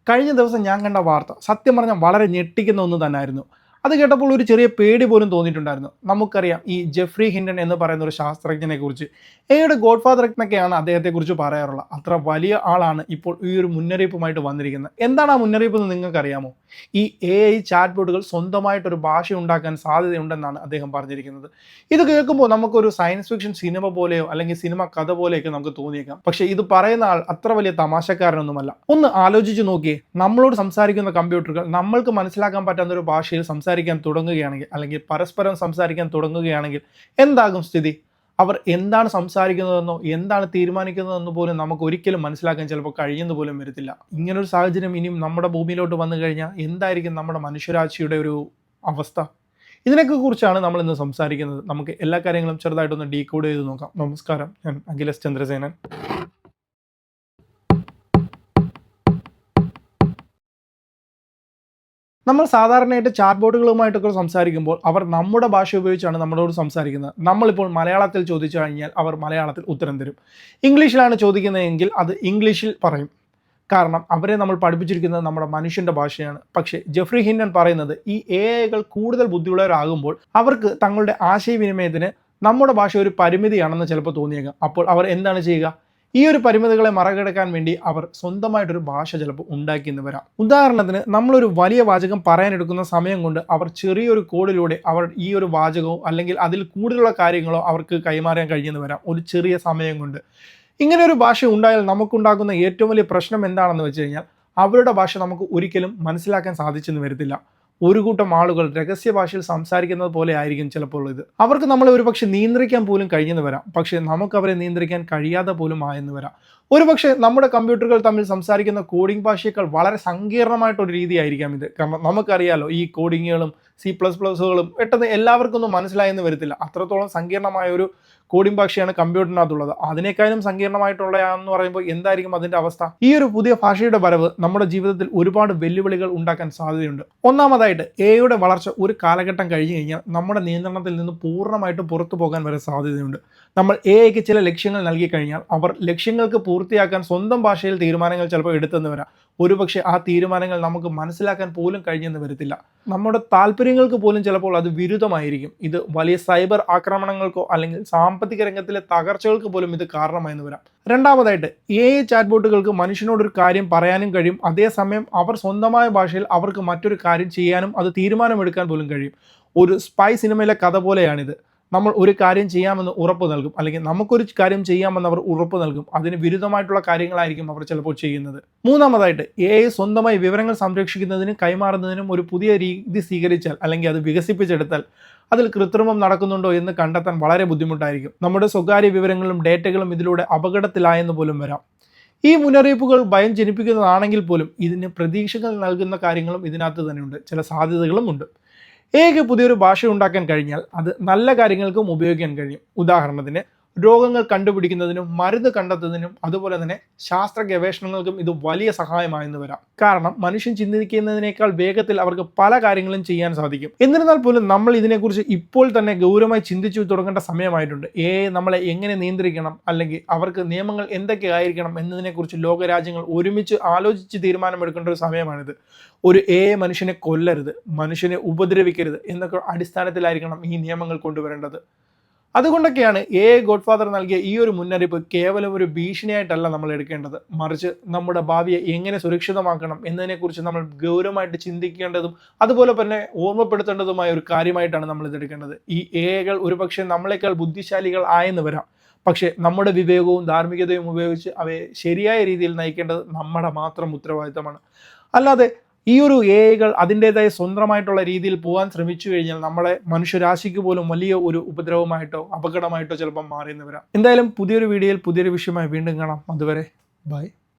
കഴിഞ്ഞ ദിവസം ഞാൻ കണ്ട വാർത്ത സത്യം പറഞ്ഞാൽ വളരെ ഞെട്ടിക്കുന്ന ഒന്ന് തന്നെയായിരുന്നു. അത് കേട്ടപ്പോൾ ഒരു ചെറിയ പേടി പോലും തോന്നിയിട്ടുണ്ടായിരുന്നു. നമുക്കറിയാം ഈ ജെഫ്രി ഹിൻഡൻ എന്ന് പറയുന്ന ഒരു ശാസ്ത്രജ്ഞനെ കുറിച്ച്. എയുടെ ഗോഡ് ഫാദർ എന്നൊക്കെയാണ് അദ്ദേഹത്തെക്കുറിച്ച് പറയാറുള്ളത്. അത്ര വലിയ ആളാണ് ഇപ്പോൾ ഈ ഒരു മുന്നറിയിപ്പുമായിട്ട് വന്നിരിക്കുന്നത്. എന്താണ് ആ മുന്നറിയിപ്പ് എന്ന് നിങ്ങൾക്കറിയാമോ? ഈ AI ചാറ്റ് ബോട്ടുകൾ സ്വന്തമായിട്ടൊരു ഭാഷ ഉണ്ടാക്കാൻ സാധ്യതയുണ്ടെന്നാണ് അദ്ദേഹം പറഞ്ഞിരിക്കുന്നത്. ഇത് കേൾക്കുമ്പോൾ നമുക്കൊരു സയൻസ് ഫിക്ഷൻ സിനിമ പോലെയോ അല്ലെങ്കിൽ സിനിമ കഥ പോലെയൊക്കെ നമുക്ക് തോന്നിയേക്കാം. പക്ഷേ ഇത് പറയുന്ന ആൾ അത്ര വലിയ തമാശക്കാരനൊന്നുമല്ല. ഒന്ന് ആലോചിച്ച് നോക്കിയേ, നമ്മളോട് സംസാരിക്കുന്ന കമ്പ്യൂട്ടറുകൾ നമ്മൾക്ക് മനസ്സിലാക്കാൻ പറ്റുന്ന ഒരു ഭാഷയിൽ സംസാരിക്കാൻ തുടങ്ങുകയാണെങ്കിൽ അല്ലെങ്കിൽ പരസ്പരം സംസാരിക്കാൻ തുടങ്ങുകയാണെങ്കിൽ എന്താകും സ്ഥിതി? അവർ എന്താണ് സംസാരിക്കുന്നതെന്നോ എന്താണ് തീരുമാനിക്കുന്നതെന്നോ പോലും നമുക്ക് ഒരിക്കലും മനസ്സിലാക്കാൻ ചിലപ്പോൾ കഴിയുന്ന പോലും വരത്തില്ല. ഇങ്ങനൊരു സാഹചര്യം ഇനിയും നമ്മുടെ ഭൂമിയിലോട്ട് വന്നു കഴിഞ്ഞാൽ എന്തായിരിക്കും നമ്മുടെ മനുഷ്യരാശിയുടെ ഒരു അവസ്ഥ? ഇതിനൊക്കെ കുറിച്ചാണ് നമ്മൾ ഇന്ന് സംസാരിക്കുന്നത്. നമുക്ക് എല്ലാ കാര്യങ്ങളും ചെറുതായിട്ടൊന്ന് ഡീകോഡ് ചെയ്ത് നോക്കാം. നമസ്കാരം, ഞാൻ അഖിലേഷ് ചന്ദ്രസേനൻ. നമ്മൾ സാധാരണയായിട്ട് ചാറ്റ് ബോട്ടുകളുമായിട്ടൊക്കെ സംസാരിക്കുമ്പോൾ അവർ നമ്മുടെ ഭാഷ ഉപയോഗിച്ചാണ് നമ്മളോട് സംസാരിക്കുന്നത്. നമ്മളിപ്പോൾ മലയാളത്തിൽ ചോദിച്ചു കഴിഞ്ഞാൽ അവർ മലയാളത്തിൽ ഉത്തരം തരും. ഇംഗ്ലീഷിലാണ് ചോദിക്കുന്നതെങ്കിൽ അത് ഇംഗ്ലീഷിൽ പറയും. കാരണം അവരെ നമ്മൾ പഠിപ്പിച്ചിരിക്കുന്നത് നമ്മുടെ മനുഷ്യൻ്റെ ഭാഷയാണ്. പക്ഷേ ജെഫ്രി ഹിൻഡൻ പറയുന്നത് ഈ AI കൂടുതൽ ബുദ്ധിയുള്ളവരാകുമ്പോൾ അവർക്ക് തങ്ങളുടെ ആശയവിനിമയത്തിന് നമ്മുടെ ഭാഷ ഒരു പരിമിതിയാണെന്ന് ചിലപ്പോൾ തോന്നിയേക്കാം. അപ്പോൾ അവർ എന്താണ് ചെയ്യുക? ഈ ഒരു പരിമിതികളെ മറികടക്കാൻ വേണ്ടി അവർ സ്വന്തമായിട്ടൊരു ഭാഷ ചിലപ്പോൾ ഉണ്ടാക്കിയെന്ന് വരാം. ഉദാഹരണത്തിന് നമ്മളൊരു വലിയ വാചകം പറയാനെടുക്കുന്ന സമയം കൊണ്ട് അവർ ചെറിയൊരു കോഡിലൂടെ അവർ ഈ ഒരു വാചകമോ അല്ലെങ്കിൽ അതിൽ കൂടുതലുള്ള കാര്യങ്ങളോ അവർക്ക് കൈമാറാൻ കഴിഞ്ഞെന്ന് വരാം ഒരു ചെറിയ സമയം കൊണ്ട്. ഇങ്ങനെ ഒരു ഭാഷ ഉണ്ടായാൽ നമുക്കുണ്ടാകുന്ന ഏറ്റവും വലിയ പ്രശ്നം എന്താണെന്ന് വെച്ച് കഴിഞ്ഞാൽ അവരുടെ ഭാഷ നമുക്ക് ഒരിക്കലും മനസ്സിലാക്കാൻ സാധിച്ചെന്ന് വരത്തില്ല. ഒരു കൂട്ടം ആളുകൾ രഹസ്യ ഭാഷയിൽ സംസാരിക്കുന്നത് പോലെ ആയിരിക്കും ചിലപ്പോൾ ഇത്. അവർക്ക് നമ്മളെ ഒരുപക്ഷെ നിയന്ത്രിക്കാൻ പോലും കഴിഞ്ഞെന്ന് വരാം. പക്ഷേ നമുക്ക് അവരെ നിയന്ത്രിക്കാൻ കഴിയാതെ പോലും ആയെന്ന് വരാം. ഒരുപക്ഷെ നമ്മുടെ കമ്പ്യൂട്ടറുകൾ തമ്മിൽ സംസാരിക്കുന്ന കോഡിംഗ് ഭാഷയേക്കാൾ വളരെ സങ്കീർണമായിട്ടൊരു രീതിയായിരിക്കാം ഇത്. കാരണം നമുക്കറിയാലോ ഈ കോഡിങ്ങുകളും C++കളും പെട്ടെന്ന് എല്ലാവർക്കൊന്നും മനസ്സിലായെന്ന് വരത്തില്ല. അത്രത്തോളം സങ്കീർണമായ ഒരു കോഡിംഗ് ഭാഷയാണ് കമ്പ്യൂട്ടറിനകത്തുള്ളത്. അതിനേക്കാളും സങ്കീർണമായിട്ടുള്ളതാണെന്ന് പറയുമ്പോൾ എന്തായിരിക്കും അതിൻ്റെ അവസ്ഥ? ഈ ഒരു പുതിയ ഭാഷയുടെ വരവ് നമ്മുടെ ജീവിതത്തിൽ ഒരുപാട് വെല്ലുവിളികൾ ഉണ്ടാക്കാൻ സാധ്യതയുണ്ട്. ഒന്നാമതായിട്ട് AI വളർച്ച ഒരു കാലഘട്ടം കഴിഞ്ഞു കഴിഞ്ഞാൽ നമ്മുടെ നിയന്ത്രണത്തിൽ നിന്ന് പൂർണ്ണമായിട്ടും പുറത്തു പോകാൻ വരെ സാധ്യതയുണ്ട്. നമ്മൾ AI ചില ലക്ഷ്യങ്ങൾ നൽകി കഴിഞ്ഞാൽ അവർ ലക്ഷ്യങ്ങൾക്ക് പൂർത്തിയാക്കാൻ സ്വന്തം ഭാഷയിൽ തീരുമാനങ്ങൾ ചിലപ്പോൾ എടുത്തെന്ന് വരാം. ഒരുപക്ഷെ ആ തീരുമാനങ്ങൾ നമുക്ക് മനസ്സിലാക്കാൻ പോലും കഴിഞ്ഞെന്ന് വരത്തില്ല. നമ്മുടെ താല്പര്യങ്ങൾക്ക് പോലും ചിലപ്പോൾ അത് വിരുദ്ധമായിരിക്കും. ഇത് വലിയ സൈബർ ആക്രമണങ്ങൾക്കോ അല്ലെങ്കിൽ സാമ്പത്തിക രംഗത്തിലെ തകർച്ചകൾക്ക് പോലും ഇത് കാരണമായെന്ന് വരാം. രണ്ടാമതായിട്ട് AI ചാറ്റ് ബോട്ടുകൾക്ക് മനുഷ്യനോടൊരു കാര്യം പറയാനും കഴിയും. അതേസമയം അവർ സ്വന്തമായ ഭാഷയിൽ അവർക്ക് മറ്റൊരു കാര്യം ചെയ്യാനും അത് തീരുമാനമെടുക്കാൻ പോലും കഴിയും. ഒരു സ്പൈ സിനിമയിലെ കഥ പോലെയാണിത്. നമ്മൾ ഒരു കാര്യം ചെയ്യാമെന്ന് ഉറപ്പ് നൽകും അല്ലെങ്കിൽ നമുക്കൊരു കാര്യം ചെയ്യാമെന്ന് അവർ ഉറപ്പ് നൽകും. അതിന് വിരുദ്ധമായിട്ടുള്ള കാര്യങ്ങളായിരിക്കും അവർ ചിലപ്പോൾ ചെയ്യുന്നത്. മൂന്നാമതായിട്ട് AI സ്വന്തമായി വിവരങ്ങൾ സംരക്ഷിക്കുന്നതിനും കൈമാറുന്നതിനും ഒരു പുതിയ രീതി സ്വീകരിച്ചാൽ അല്ലെങ്കിൽ അത് വികസിപ്പിച്ചെടുത്താൽ അതിൽ കൃത്രിമം നടക്കുന്നുണ്ടോ എന്ന് കണ്ടെത്താൻ വളരെ ബുദ്ധിമുട്ടായിരിക്കും. നമ്മുടെ സ്വകാര്യ വിവരങ്ങളും ഡേറ്റകളും ഇതിലൂടെ അപകടത്തിലായെന്ന് പോലും വരാം. ഈ മുന്നറിയിപ്പുകൾ ഭയം ജനിപ്പിക്കുന്നതാണെങ്കിൽ പോലും ഇതിന് പ്രതീക്ഷകൾ നൽകുന്ന കാര്യങ്ങളും ഇതിനകത്ത് തന്നെയുണ്ട്. ചില സാധ്യതകളും ഉണ്ട്. AI പുതിയൊരു ഭാഷ ഉണ്ടാക്കാൻ കഴിഞ്ഞാൽ അത് നല്ല കാര്യങ്ങൾക്കും ഉപയോഗിക്കാൻ കഴിയും. ഉദാഹരണത്തിന് രോഗങ്ങൾ കണ്ടുപിടിക്കുന്നതിനും മരുന്ന് കണ്ടെത്തുന്നതിനും അതുപോലെ തന്നെ ശാസ്ത്ര ഗവേഷണങ്ങൾക്കും ഇത് വലിയ സഹായമായെന്ന് വരാം. കാരണം മനുഷ്യൻ ചിന്തിക്കുന്നതിനേക്കാൾ വേഗത്തിൽ അവർക്ക് പല കാര്യങ്ങളും ചെയ്യാൻ സാധിക്കും. എന്നിരുന്നാൽ പോലും നമ്മൾ ഇതിനെക്കുറിച്ച് ഇപ്പോൾ തന്നെ ഗൗരവമായി ചിന്തിച്ചു തുടങ്ങേണ്ട സമയമായിട്ടുണ്ട്. AI നമ്മളെ എങ്ങനെ നിയന്ത്രിക്കണം അല്ലെങ്കിൽ അവർക്ക് നിയമങ്ങൾ എന്തൊക്കെയായിരിക്കണം എന്നതിനെക്കുറിച്ച് ലോകരാജ്യങ്ങൾ ഒരുമിച്ച് ആലോചിച്ച് തീരുമാനമെടുക്കേണ്ട ഒരു സമയമാണിത്. ഒരു AI മനുഷ്യനെ കൊല്ലരുത്, മനുഷ്യനെ ഉപദ്രവിക്കരുത് എന്നൊക്കെ അടിസ്ഥാനത്തിലായിരിക്കണം ഈ നിയമങ്ങൾ കൊണ്ടുവരേണ്ടത്. അതുകൊണ്ടൊക്കെയാണ് AI ഗോഡ് ഫാദർ നൽകിയ ഈ ഒരു മുന്നറിയിപ്പ് കേവലം ഒരു ഭീഷണിയായിട്ടല്ല നമ്മൾ എടുക്കേണ്ടത്. മറിച്ച് നമ്മുടെ ഭാവിയെ എങ്ങനെ സുരക്ഷിതമാക്കണം എന്നതിനെക്കുറിച്ച് നമ്മൾ ഗൗരവമായിട്ട് ചിന്തിക്കേണ്ടതും അതുപോലെ തന്നെ ഓർമ്മപ്പെടുത്തേണ്ടതുമായ ഒരു കാര്യമായിട്ടാണ് നമ്മൾ ഇതെടുക്കേണ്ടത്. ഈ AI ഒരുപക്ഷെ നമ്മളെക്കാൾ ബുദ്ധിശാലികൾ ആയെന്ന് വരാം. പക്ഷേ നമ്മുടെ വിവേകവും ധാർമ്മികതയും ഉപയോഗിച്ച് അവയെ ശരിയായ രീതിയിൽ നയിക്കേണ്ടത് നമ്മുടെ മാത്രം ഉത്തരവാദിത്തമാണ്. അല്ലാതെ ഈ ഒരു AI അതിൻ്റെതായ സ്വന്തമായിട്ടുള്ള രീതിയിൽ പോകാൻ ശ്രമിച്ചു കഴിഞ്ഞാൽ നമ്മളെ മനുഷ്യരാശിക്ക് പോലും വലിയ ഒരു ഉപദ്രവമായിട്ടോ അപകടമായിട്ടോ ചിലപ്പോൾ മാറിയെന്ന് വരാം. എന്തായാലും പുതിയൊരു വീഡിയോയിൽ പുതിയൊരു വിഷയമായി വീണ്ടും കാണാം. അതുവരെ ബൈ.